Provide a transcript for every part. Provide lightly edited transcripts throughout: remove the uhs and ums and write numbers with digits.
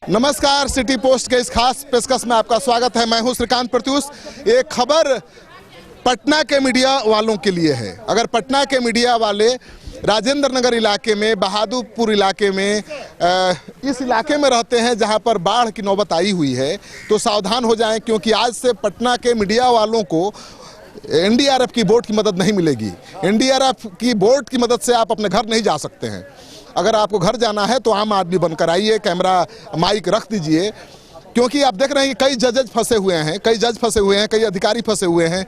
नमस्कार, city post के इस खास पेशकश में आपका स्वागत है। मैं हूं श्रीकांत प्रत्युष। ये खबर पटना के मीडिया वालों के लिए है। अगर पटना के मीडिया वाले राजेंद्र नगर इलाके में, बहादुरपुर इलाके में, इस इलाके में रहते हैं जहां पर बाढ़ की नौबत आई हुई है, तो सावधान हो जाएं, क्योंकि आज से पटना के मीडिया वालों को एनडीआरएफ की बोट की मदद नहीं मिलेगी। एनडीआरएफ की बोट की मदद से आप अपने घर नहीं जा सकते हैं। अगर आपको घर जाना है तो आम आदमी बनकर आइए, कैमरा माइक रख दीजिए, क्योंकि आप देख रहे हैं कि कई जज फंसे हुए हैं, कई अधिकारी फंसे हुए हैं।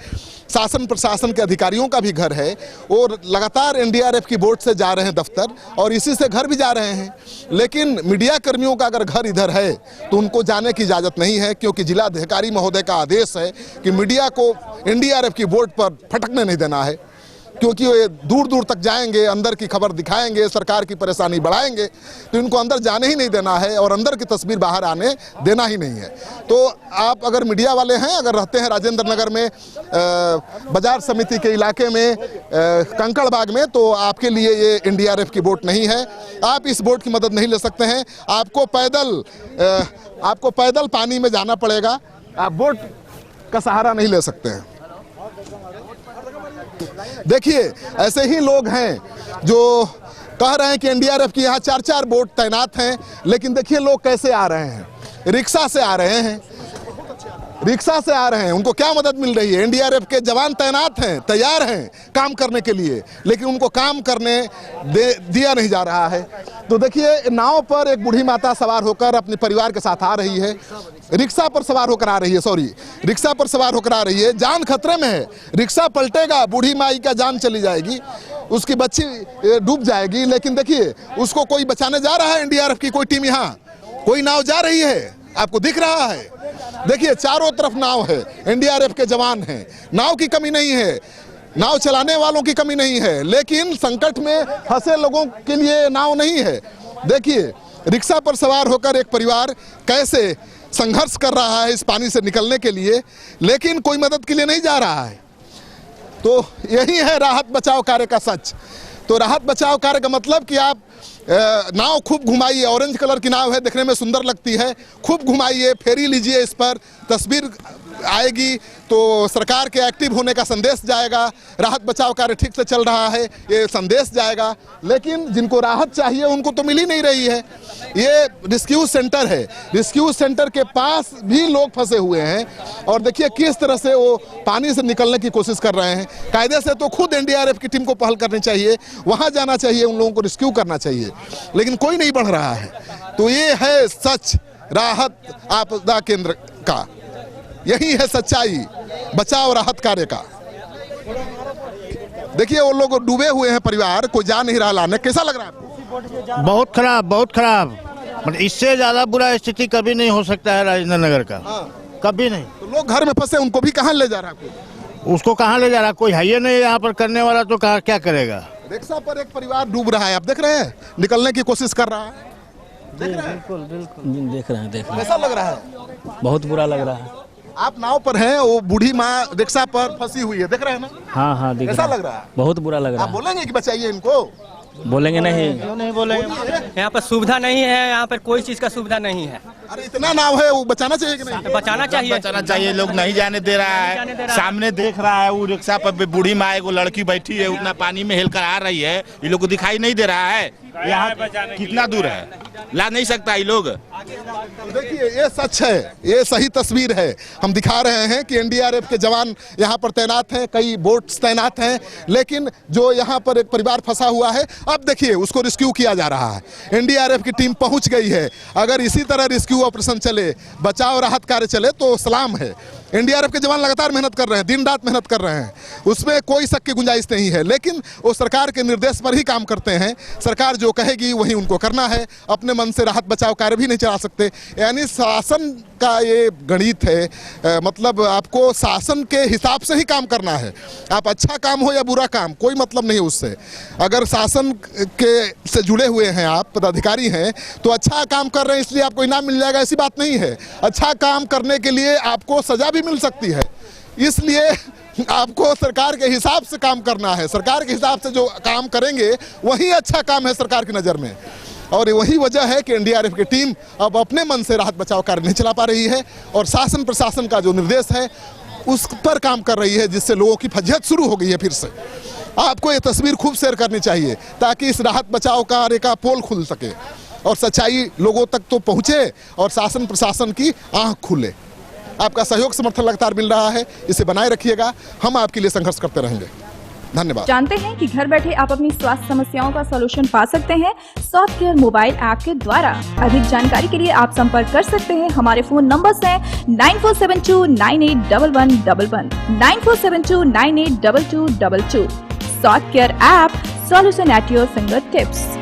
शासन प्रशासन के अधिकारियों का भी घर है और लगातार एनडीआरएफ की बोट से जा रहे हैं दफ्तर, और इसी से घर भी जा रहे हैं। लेकिन मीडिया कर्मियों का अगर घर इधर है तो उनको जाने की इजाज़त नहीं है, क्योंकि जिलाधिकारी महोदय का आदेश है कि मीडिया को एनडीआरएफ की बोट पर फटकने नहीं देना है, क्योंकि वे दूर दूर तक जाएंगे, अंदर की खबर दिखाएंगे, सरकार की परेशानी बढ़ाएंगे, तो इनको अंदर जाने ही नहीं देना है और अंदर की तस्वीर बाहर आने देना ही नहीं है। तो आप अगर मीडिया वाले हैं, अगर रहते हैं राजेंद्र नगर में, बाजार समिति के इलाके में, कंकड़बाग में, तो आपके लिए ये एनडीआरएफ की बोट नहीं है। आप इस बोट की मदद नहीं ले सकते हैं। आपको पैदल पानी में जाना पड़ेगा। आप बोट का सहारा नहीं ले सकते हैं। देखिए, ऐसे ही लोग हैं जो कह रहे हैं कि एनडीआरएफ की यहाँ 4-4 बोट तैनात हैं, लेकिन देखिए लोग कैसे आ रहे हैं। रिक्शा से आ रहे हैं, उनको क्या मदद मिल रही है? एनडीआरएफ के जवान तैनात हैं, तैयार हैं काम करने के लिए, लेकिन उनको काम करने दिया नहीं जा रहा है। तो देखिए, नाव पर एक बूढ़ी माता सवार होकर अपने परिवार के साथ आ रही है, रिक्शा पर सवार होकर आ रही है। जान खतरे में है, रिक्शा पलटेगा, बूढ़ी माई का जान चली जाएगी, उसकी बच्ची डूब जाएगी। लेकिन देखिए, उसको कोई बचाने जा रहा है। एनडीआरएफ की कोई टीम, यहाँ कोई नाव जा रही है, आपको दिख रहा है। देखिए, चारों तरफ नाव है, एनडीआरएफ के जवान हैं, नाव की कमी नहीं है, नाव चलाने वालों की कमी नहीं है, लेकिन संकट में फंसे लोगों के लिए नाव नहीं है। देखिए, रिक्शा पर सवार होकर एक परिवार कैसे संघर्ष कर रहा है इस पानी से निकलने के लिए, लेकिन कोई मदद के लिए नहीं जा रहा है। तो यही है राहत बचाव कार्य का सच। तो राहत बचाव कार्य का मतलब कि आप नाव खूब घुमाइए। ऑरेंज कलर की नाव है, देखने में सुंदर लगती है। खूब घुमाइए, फेरी लीजिए, इस पर तस्वीर आएगी तो सरकार के एक्टिव होने का संदेश जाएगा। राहत बचाव कार्य ठीक से चल रहा है, ये संदेश जाएगा। लेकिन जिनको राहत चाहिए उनको तो मिल ही नहीं रही है। ये रेस्क्यू सेंटर है, रेस्क्यू सेंटर के पास भी लोग फंसे हुए हैं, और देखिए किस तरह से वो पानी से निकलने की कोशिश कर रहे हैं। कायदे से तो खुद एनडीआरएफ की टीम को पहल करनी चाहिए, वहाँ जाना चाहिए, उन लोगों को रेस्क्यू करना चाहिए, लेकिन कोई नहीं बढ़ रहा है। तो ये है सच राहत आपदा केंद्र का, यही है सच्चाई बचाव राहत कार्य का। देखिए, वो लोग डूबे हुए हैं, परिवार कोई जा नहीं रहा लाने। कैसा लग रहा है आपको? बहुत खराब। मतलब इससे ज्यादा बुरा स्थिति कभी नहीं हो सकता है राजेंद्र नगर का। कभी नहीं। तो लोग घर में फंसे, उनको भी कहाँ ले जा रहा है? उसको कहाँ ले जा रहा है? कोई है ही नहीं यहाँ पर करने वाला, तो क्या करेगा? रिक्शा पर एक परिवार डूब रहा है, आप देख रहे हैं, निकलने की कोशिश कर रहा है। बिल्कुल देख रहे हैं। कैसा लग रहा है? बहुत बुरा लग रहा है। आप नाव पर हैं, वो बूढ़ी माँ रिक्शा पर फंसी हुई है, देख रहे हैं ना? हाँ दिख रहा है। कैसा लग रहा है? बहुत बुरा लग रहा आप बोलेंगे कि बचाइए इनको? बोलेंगे नहीं। क्यों नहीं बोलेंगे? यहाँ पर सुविधा नहीं है, यहाँ पर कोई चीज का सुविधा नहीं है। अरे इतना नाव है, वो बचाना चाहिए कि नहीं? बचाना चाहिए। लोग नहीं जाने दे रहा है। सामने देख रहा है, वो रिक्शा पर बूढ़ी माँ एगो लड़की बैठी है, उतना पानी में हिलकर आ रही है, ये लोग को दिखाई नहीं दे रहा है। यहाँ कितना दूर है, ला नहीं सकता ये लोग। देखिए, ये सच है, ये सही तस्वीर है। हम दिखा रहे हैं कि एनडीआरएफ के जवान यहाँ पर तैनात हैं, कई बोट्स तैनात हैं, लेकिन जो यहाँ पर एक परिवार फंसा हुआ है, अब देखिए उसको रेस्क्यू किया जा रहा है। एनडीआरएफ की टीम पहुँच गई है। अगर इसी तरह रेस्क्यू ऑपरेशन चले, बचाव राहत कार्य चले, तो सलाम है। एनडीआरएफ के जवान लगातार मेहनत कर रहे हैं, दिन रात मेहनत कर रहे हैं, उसमें कोई शक की गुंजाइश नहीं है। लेकिन वो सरकार के निर्देश पर ही काम करते हैं। सरकार जो कहेगी वही उनको करना है। अपने मन से राहत बचाव कार्य भी नहीं चला सकते। यानी शासन का ये गणित है, मतलब आपको शासन के हिसाब से ही काम करना है। आप अच्छा काम हो या बुरा काम, कोई मतलब नहीं उससे। अगर शासन के से जुड़े हुए हैं, आप पदाधिकारी हैं, तो अच्छा काम कर रहे हैं इसलिए आपको इनाम मिल जाएगा, ऐसी बात नहीं है। अच्छा काम करने के लिए आपको सजा भी मिल सकती है। इसलिए आपको सरकार के हिसाब से काम करना है। सरकार के हिसाब से जो काम करेंगे वही अच्छा काम है सरकार की नज़र में। और वही वजह है कि एनडीआरएफ की टीम अब अपने मन से राहत बचाव कार्य नहीं चला पा रही है और शासन प्रशासन का जो निर्देश है उस पर काम कर रही है, जिससे लोगों की फजीहत शुरू हो गई है फिर से। आपको ये तस्वीर खूब शेयर करनी चाहिए ताकि इस राहत बचाव कार्य का पोल खुल सके और सच्चाई लोगों तक तो पहुंचे और शासन प्रशासन की आंख खुले। आपका सहयोग समर्थन लगातार मिल रहा है, इसे बनाए रखिएगा। हम आपके लिए संघर्ष करते रहेंगे। धन्यवाद। जानते हैं कि घर बैठे आप अपनी स्वास्थ्य समस्याओं का सलूशन पा सकते हैं सॉफ्टकेयर मोबाइल ऐप के द्वारा। अधिक जानकारी के लिए आप संपर्क कर सकते हैं। हमारे फोन नंबर्स हैं 9472981111, 9472982222। Softcare app, solution at your finger tips.